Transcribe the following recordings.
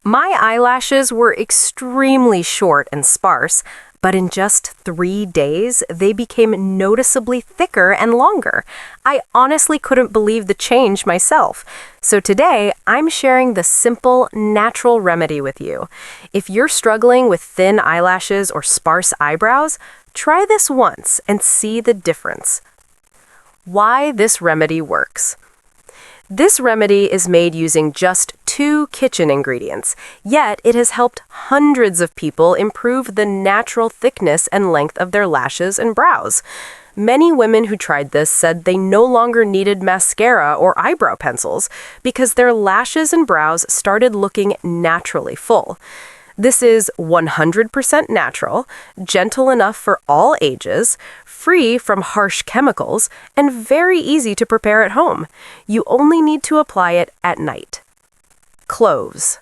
My eyelashes were extremely short and sparse, but in just 3 days, they became noticeably thicker and longer. I honestly couldn't believe the change myself. So today, I'm sharing the simple, natural remedy with you. If you're struggling with thin eyelashes or sparse eyebrows, try this once and see the difference. Why this remedy works. This remedy is made using just 2 kitchen ingredients, yet it has helped hundreds of people improve the natural thickness and length of their lashes and brows. Many women who tried this said they no longer needed mascara or eyebrow pencils because their lashes and brows started looking naturally full. This is 100% natural, gentle enough for all ages, free from harsh chemicals, and very easy to prepare at home. You only need to apply it at night. Cloves.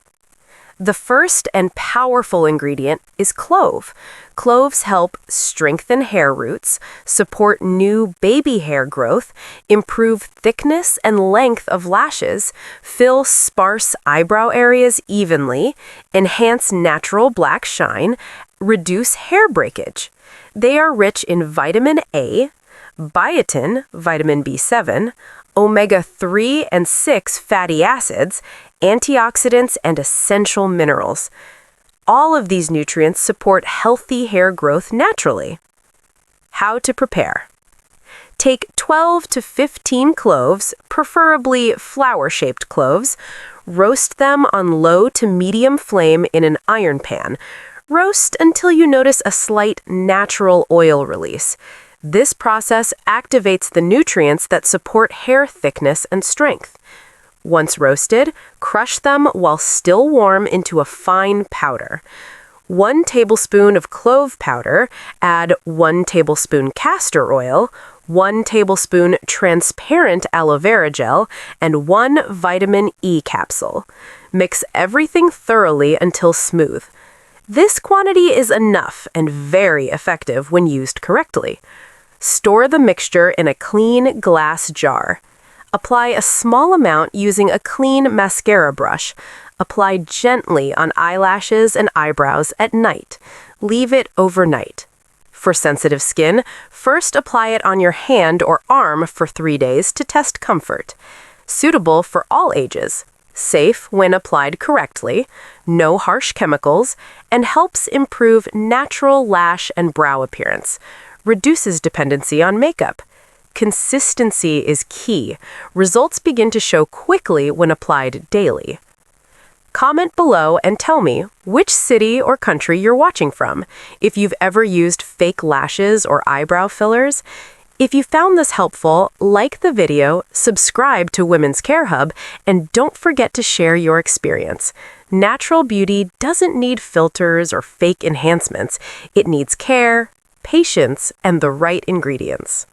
The first and powerful ingredient is clove. Cloves help strengthen hair roots, support new baby hair growth, improve thickness and length of lashes, fill sparse eyebrow areas evenly, enhance natural black shine, reduce hair breakage. They are rich in vitamin A, biotin, vitamin B7, omega-3 and 6 fatty acids, antioxidants, and essential minerals. All of these nutrients support healthy hair growth naturally. How to prepare. Take 12 to 15 cloves, preferably flower-shaped cloves. Roast them on low to medium flame in an iron pan. Roast until you notice a slight natural oil release. This process activates the nutrients that support hair thickness and strength. Once roasted, crush them while still warm into a fine powder. 1 tablespoon of clove powder, add 1 tablespoon castor oil, 1 tablespoon transparent aloe vera gel, and 1 vitamin E capsule. Mix everything thoroughly until smooth. This quantity is enough and very effective when used correctly. Store the mixture in a clean glass jar. Apply a small amount using a clean mascara brush. Apply gently on eyelashes and eyebrows at night. Leave it overnight. For sensitive skin, first apply it on your hand or arm for 3 days to test comfort. Suitable for all ages. Safe when applied correctly, no harsh chemicals, and helps improve natural lash and brow appearance. Reduces dependency on makeup. Consistency is key. Results begin to show quickly when applied daily. Comment below and tell me which city or country you're watching from, if you've ever used fake lashes or eyebrow fillers. If you found this helpful, like the video, subscribe to Women's Care Hub, and don't forget to share your experience. Natural beauty doesn't need filters or fake enhancements. It needs care, patience, and the right ingredients.